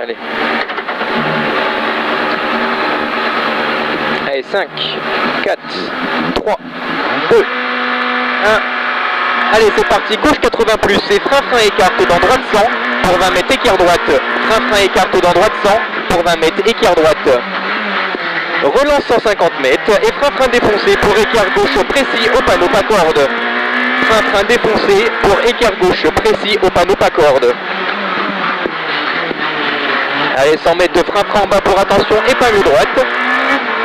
Allez. Allez, 5, 4, 3, 2, 1. Allez, c'est parti. Gauche 80 plus. Et frein écarte dans droite 100 pour 20 mètres, écart droite. Frein écarte dans droite 100 pour 20 mètres, écart droite. Relance 150 mètres et frein défoncé pour écart gauche précis au panneau pas corde. Frein défoncé pour écart gauche précis au panneau pas corde. Allez, 100 mètres de frein en bas pour attention, épingle droite.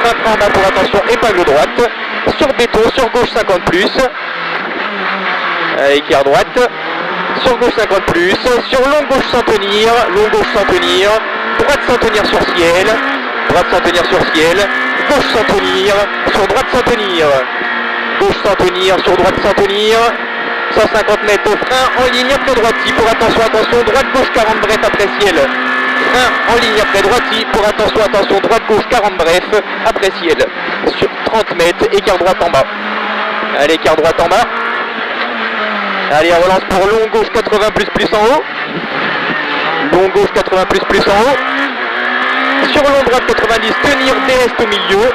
Frein en bas pour attention, épingle droite. Sur béton, sur gauche 50 plus. Allez, écart droite. Sur gauche 50 plus. Sur long gauche sans tenir. Long gauche sans tenir. Droite sans tenir sur ciel. Droite sans tenir sur ciel. Gauche sans tenir. Sur droite sans tenir. Gauche sans tenir. Sur droite sans tenir. 150 mètres de frein en ligne après droiti pour attention, attention. Droite gauche 40 bref après ciel. Frein en ligne après droiti pour attention, attention. Droite gauche 40 bref après ciel. Sur 30 mètres, écart droite en bas. Allez, écart droite en bas. Allez, on relance pour long gauche 80 plus en haut. Long gauche 80 plus en haut. Sur long droite 90, tenir déleste au milieu.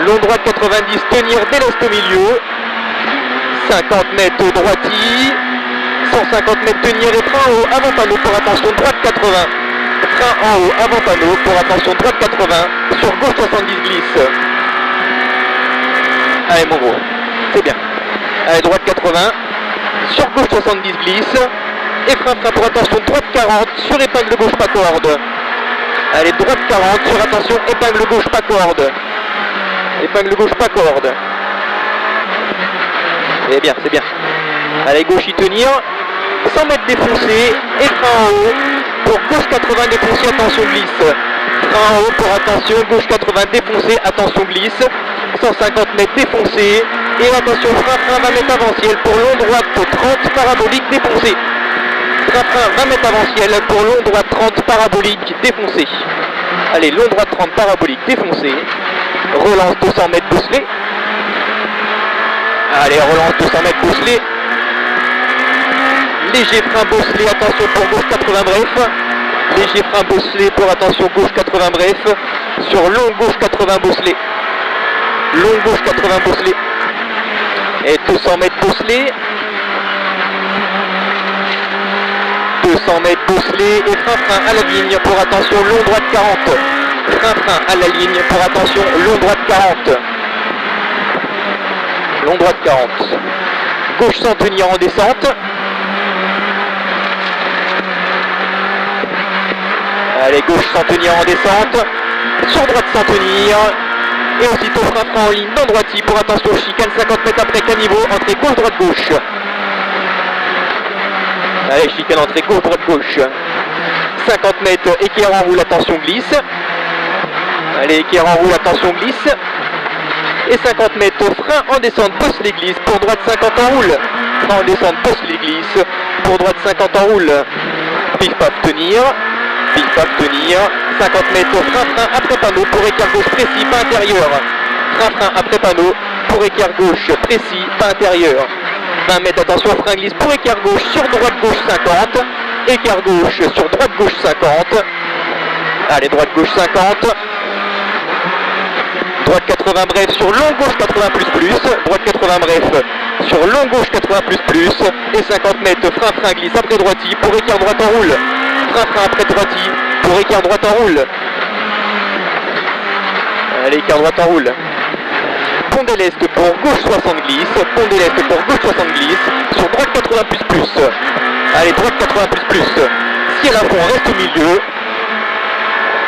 Long droite 90, tenir déleste au milieu. 50 mètres au droiti. 150 mètres tenir et frein en haut, avant panneau pour attention droite 80. Frein en haut, avant panneau pour attention droite 80. Sur gauche 70 glisse. Allez mon gros, c'est bien. Allez, droite 80. Sur gauche 70 glisse. Et frein pour attention droite 40 sur épingle gauche pas corde. Allez, droite 40 sur attention épingle gauche pas corde. Épingle gauche pas corde. C'est bien, c'est bien. Allez, gauche y tenir. 100 mètres défoncé et frein en haut pour gauche 80 défoncé, attention glisse. Frein en haut pour attention, gauche 80 défoncé, attention glisse. 150 mètres défoncé et attention frein 20 mètres avant ciel pour long droite 30 parabolique défoncé. Frein 20 mètres avant ciel pour long droite 30 parabolique défoncé. Allez, long droite 30 parabolique défoncé. Relance 200 mètres bosselé. Allez, relance 200 mètres bosselé. Léger frein bosselé, attention pour gauche 80 bref. Léger frein bosselé pour attention gauche 80 bref. Sur long gauche 80 bosselé. Long gauche 80 bosselé. Et 200 mètres bosselé. 200 mètres bosselé et frein à la ligne pour attention long droite 40. Frein à la ligne pour attention long droite 40. Long droite 40. Gauche sans tenir en descente. Allez, gauche sans tenir en descente. Sur droite sans tenir. Et aussitôt frein en ligne dans droiti pour attention chicane 50 mètres après caniveau. Entrée gauche droite gauche. Allez, chicane entrée gauche droite gauche. 50 mètres équerre en roule, attention glisse. Allez, équerre en roule, attention glisse. Et 50 mètres frein en descente, bosse l'église pour droite 50 en roule. Frein en descente, bosse l'église pour droite 50 en roule. Pif paf tenir. Pif paf tenir. 50 mètres frein après panneau pour écart gauche précis, pas intérieur. Frein après panneau pour écart gauche précis, pas intérieur. 20 mètres, attention frein glisse pour écart gauche sur droite gauche 50. Écart gauche sur droite gauche 50. Allez, droite gauche 50. Droite 80 bref sur long gauche 80 plus. Droite 80 bref sur long gauche 80 plus. Et 50 mètres frein glisse après droiti pour écart droite en roule. Frein après droiti pour écart droite en roule. Allez, écart droite en roule. Pont de l'Est pour gauche 60 glisse. Pont de l'Est pour gauche 60 glisse. Sur droite 80 plus. Allez, droite 80 plus. Ciel à fond reste au milieu.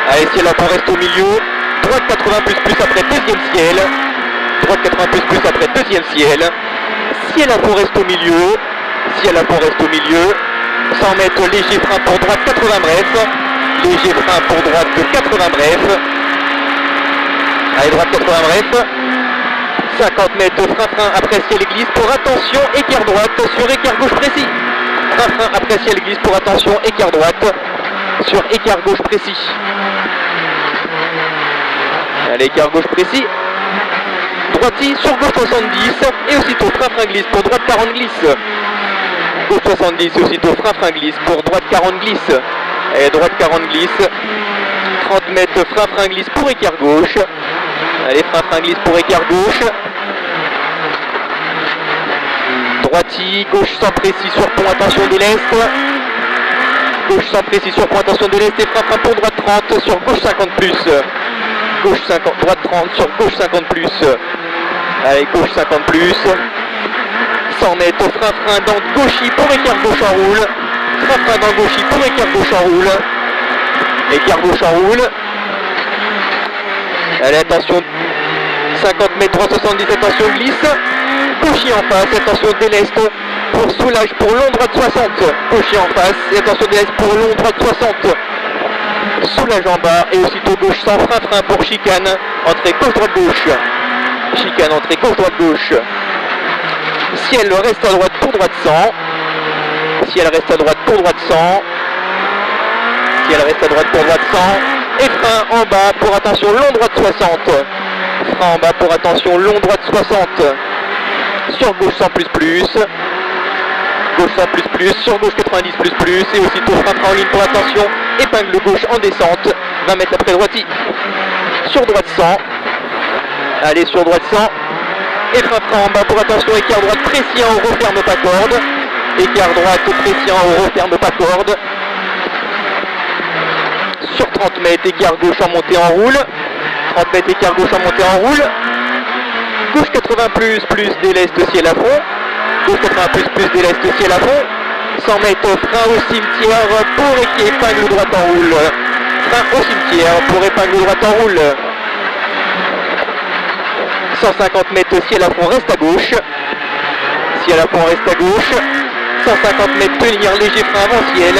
Allez, ciel à fond reste au milieu. Droite 80 plus après deuxième ciel. Droite 80 plus après deuxième ciel. Ciel à fond reste au milieu. Ciel à fond reste au milieu. 100 mètres léger frein pour droite 80 bref. Léger frein pour droite 80 bref. Allez, droite 80 bref. 50 mètres frein après ciel glisse pour attention écart droite sur écart gauche précis. Frein après ciel glisse pour attention écart droite sur écart gauche précis. Allez, écart gauche précis. Droiti sur gauche 70 et aussitôt frein glisse pour droite 40 glisse. gauche 70, et aussitôt frein glisse, pour droite 40 glisse, et droite 40 glisse, 30 mètres frein glisse pour écart gauche, allez frein glisse pour écart gauche, droiti, gauche sans précis sur pont, attention de l'Est, gauche sans précis sur pont, attention de l'Est, et frein pour droite 30, sur gauche 50 plus, gauche 50, droite 30, sur gauche 50 plus, allez gauche 50 plus, 100 mètres, frein dans gauchis pour écart gauche en roule, frein dans gauchis pour écart gauche en roule, écart gauche en roule, allez attention, 50 mètres, droite 70, attention glisse, gauchis en face, attention déleste, pour soulage pour long droite 60, gauchis en face, et attention déleste pour long droite 60, soulage en bas, et aussitôt gauche sans frein pour chicane, entrée gauche droite gauche, chicane entrée gauche droite gauche, ciel reste à droite pour droite 100, ciel reste à droite pour droite 100, ciel reste à droite pour droite 100, et frein en bas pour attention long droite 60, frein en bas pour attention long droite 60, sur gauche 100 plus, gauche 100 plus, sur gauche 90 plus, et aussitôt frein en ligne pour attention, épingle gauche en descente, 20 mètres après droiti, sur droite 100, allez sur droite 100, et frein en bas pour attention, écart droite précis en haut, referme pas corde, écart droite précis en haut, referme pas corde, sur 30 mètres, écart gauche en montée en roule, 30 mètres, écart gauche en montée en roule, gauche 80 plus, déleste ciel à fond, gauche 80 plus, déleste ciel à fond, 100 mètres, frein au cimetière pour épingle droite en roule, frein au cimetière pour épingle droite en roule, 150 mètres, ciel à fond reste à gauche, ciel à fond reste à gauche, 150 mètres, tenir léger frein avant ciel,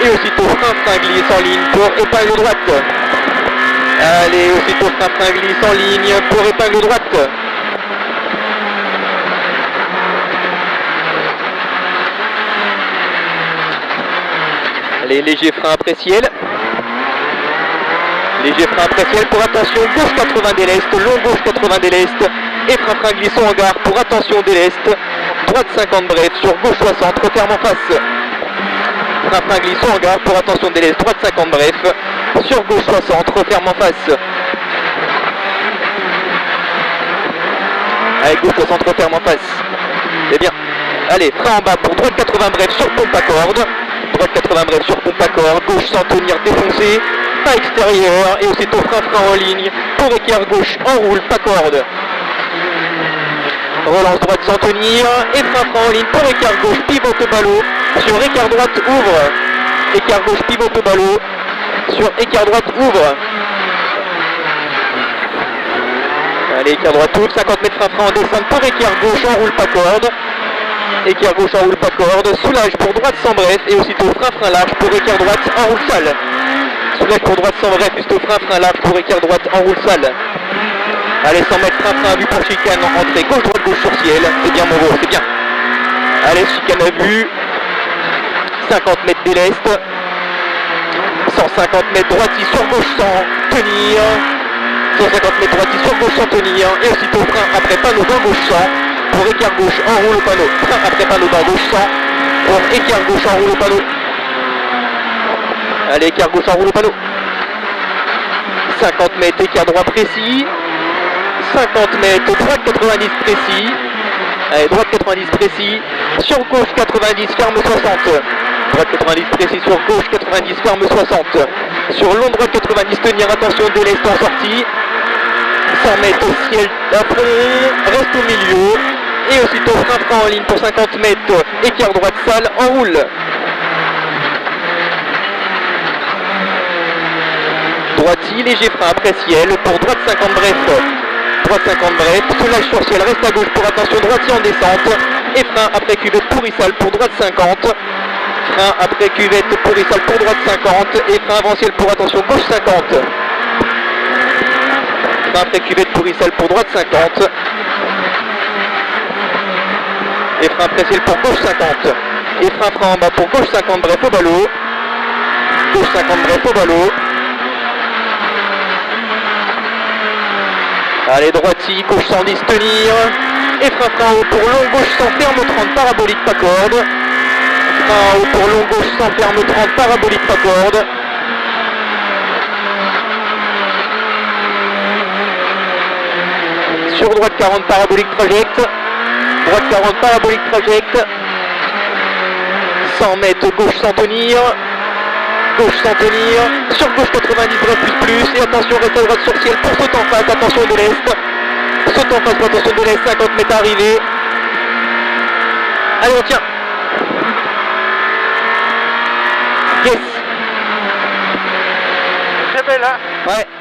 et aussitôt frein glisse en ligne pour épingle droite, allez aussitôt frein glisse en ligne pour épingle droite, allez léger frein après ciel, léger frein après ciel pour attention gauche 80 déleste, long gauche 80 déleste, et frein glisse en hangar pour attention déleste, droite 50 bref, sur gauche 60, referme en face, frein glisse en hangar pour attention déleste, droite 50 bref, sur gauche 60, referme en face, allez gauche 60, referme en face, c'est bien, allez frein en bas pour droite 80 bref, sur pompe à corde, droite 80 bref sur pompe à corde, gauche sans tenir défoncé, pas extérieur, et aussitôt frein en ligne, pour écart gauche en roule, pas corde. Relance droite sans tenir, et frein en ligne pour écart gauche, pivote au ballot, sur écart droite ouvre, écart gauche pivote au ballot, sur écart droite ouvre. Allez, écart droite ouvre, 50 mètres frein en descente pour écart gauche en roule, pas corde. Écart gauche en roule pas corde, soulage pour droite sans bref, et aussitôt frein large pour écart droite en roule sale. Soulage pour droite sans bref, aussitôt frein large pour écart droite en roule sale. Allez, 100 mètres frein vue pour chicane, entrée gauche droite gauche sur ciel, c'est bien mon gros, c'est bien. Allez, chicane à vue, 50 mètres déleste, 150 mètres droiti sur gauche sans tenir, 150 mètres droiti sur gauche sans tenir, et aussitôt frein après panneau dans gauche sans, pour écart gauche en roule au panneau, frein après panneau dans gauche 100, pour écart gauche en roule au panneau. Allez, écart gauche en roule au panneau. 50 mètres, écart droit précis. 50 mètres, droite 90 précis. Allez, droite 90 précis. Sur gauche 90, ferme 60. Droite 90 précis, sur gauche 90, ferme 60. Sur long droite 90, tenir attention, déleste en sortie. 100 mètres au ciel à fond, reste au milieu. Et aussitôt frein en ligne pour 50 mètres, écart droite sale, en roule. Droiti, léger frein après ciel, pour droite 50 bref. Droite 50 bref, soulage sur ciel, reste à gauche pour attention, droitier en descente. Et frein après cuvette pourrissale pour droite 50. Frein après cuvette pourrissale pour droite 50. Et frein avant ciel pour attention, gauche 50. Frein après cuvette pourrissale pour droite 50. Et frein après ciel pour gauche 50. Et frein en bas pour gauche 50 bref au ballot. Gauche 50 bref au ballot. Allez, droiti, gauche 110 tenir. Et frein en haut pour long, gauche 100 ferme 30 parabolique pas corde. frein haut pour long gauche sans ferme 30, parabolique pas corde. Sur droite 40, parabolique trajecte. Droite 40, parabolique trajecte. 100 mètres, gauche sans tenir. Gauche sans tenir. Sur gauche 90, plus. Et attention, reste à droite sur ciel pour sauter en face. Attention de l'est. Saute en face, attention de l'est, 50 mètres arrivée. Allez, on tient. Yes. Très belle, hein? Ouais.